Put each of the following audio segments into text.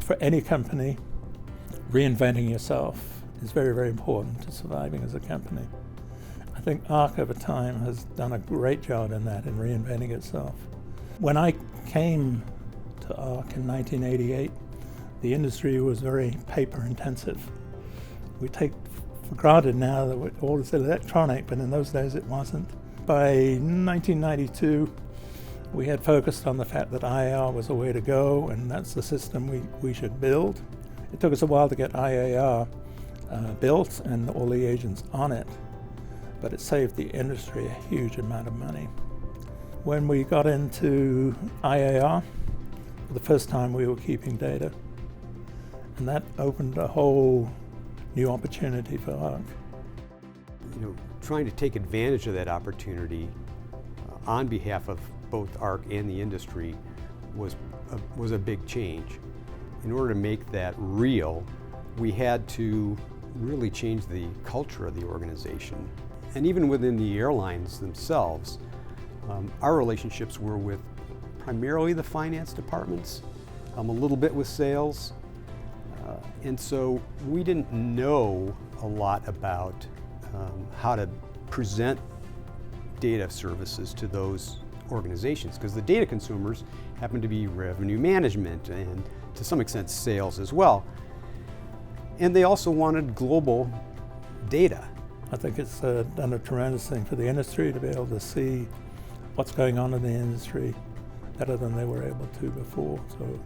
For any company, reinventing yourself is very, very important to surviving as a company. I think ARC over time has done a great job in that, in reinventing itself. When I came to ARC in 1988, the industry was very paper intensive. We take for granted now that all is electronic, but in those days it wasn't. By 1992, we had focused on the fact that IAR was the way to go, and that's the system we should build. It took us a while to get IAR built and all the agents on it, but it saved the industry a huge amount of money. When we got into IAR, for the first time we were keeping data, and that opened a whole new opportunity for ARC. Trying to take advantage of that opportunity on behalf of both ARC and the industry was a big change. In order to make that real, we had to really change the culture of the organization. And even within the airlines themselves, our relationships were with primarily the finance departments, a little bit with sales, and so we didn't know a lot about how to present data services to those organizations, because the data consumers happen to be revenue management and to some extent sales as well. And they also wanted global data. I think it's done a tremendous thing for the industry to be able to see what's going on in the industry better than they were able to before. So,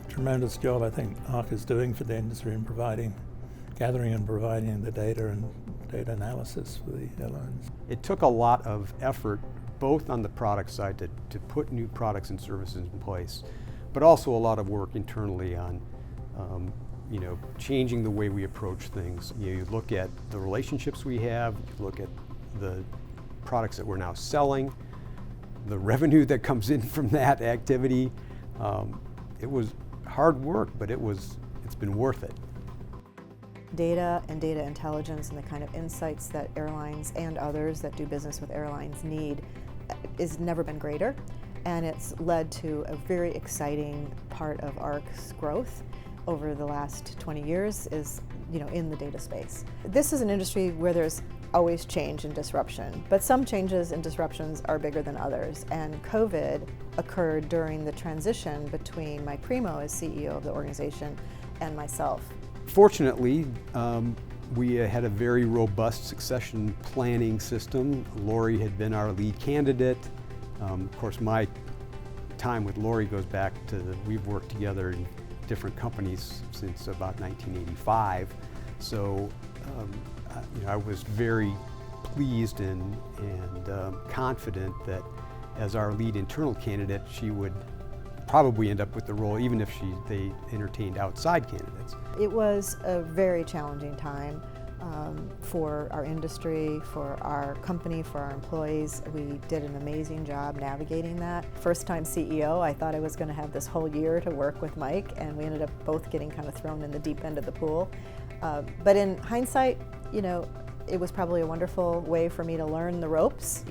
tremendous job I think ARC is doing for the industry in gathering and providing the data and data analysis for the airlines. It took a lot of effort, both on the product side to put new products and services in place, but also a lot of work internally on changing the way we approach things. You look at the relationships we have, you look at the products that we're now selling, the revenue that comes in from that activity. It was hard work, but it's been worth it. Data and data intelligence and the kind of insights that airlines and others that do business with airlines need has never been greater, and it's led to a very exciting part of ARC's growth over the last 20 years is in the data space. This is an industry where there's always change and disruption, but some changes and disruptions are bigger than others, and COVID occurred during the transition between my Premo as CEO of the organization and myself. Fortunately, we had a very robust succession planning system. Lauri had been our lead candidate. Of course, my time with Lauri goes back to we've worked together in different companies since about 1985. So I was very pleased and confident that as our lead internal candidate, she would probably end up with the role, even if they entertained outside candidates. It was a very challenging time for our industry, for our company, for our employees. We did an amazing job navigating that. First time CEO, I thought I was going to have this whole year to work with Mike, and we ended up both getting kind of thrown in the deep end of the pool. But in hindsight, it was probably a wonderful way for me to learn the ropes,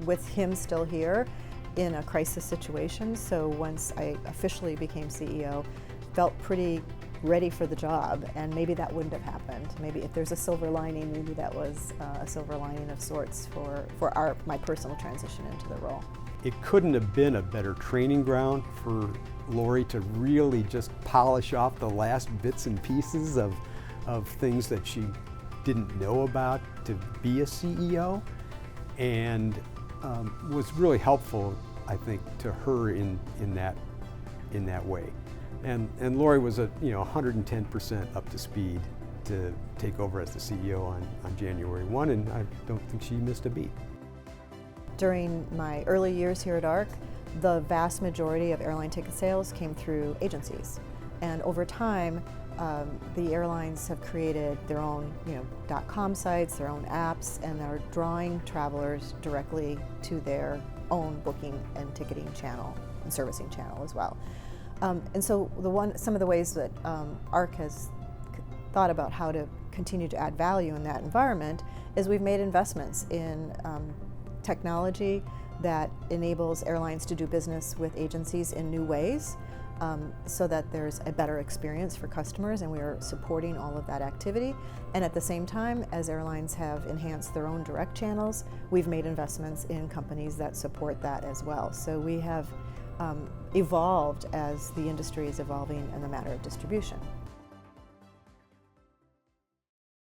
with him still here in a crisis situation. So once I officially became CEO, felt pretty ready for the job, and maybe that wouldn't have happened. Maybe if there's a silver lining, maybe that was a silver lining of sorts for my personal transition into the role. It couldn't have been a better training ground for Lauri to really just polish off the last bits and pieces of things that she didn't know about to be a CEO, and was really helpful, I think, to her in that way. And Lauri was 110% up to speed to take over as the CEO on January 1, and I don't think she missed a beat. During my early years here at ARC, the vast majority of airline ticket sales came through agencies. And over time, the airlines have created their own .com sites, their own apps, and are drawing travelers directly to their own booking and ticketing channel and servicing channel as well. And so some of the ways that ARC has thought about how to continue to add value in that environment is we've made investments in technology that enables airlines to do business with agencies in new ways. so that there's a better experience for customers, and we are supporting all of that activity. And at the same time, as airlines have enhanced their own direct channels, we've made investments in companies that support that as well. So we have evolved as the industry is evolving in the matter of distribution.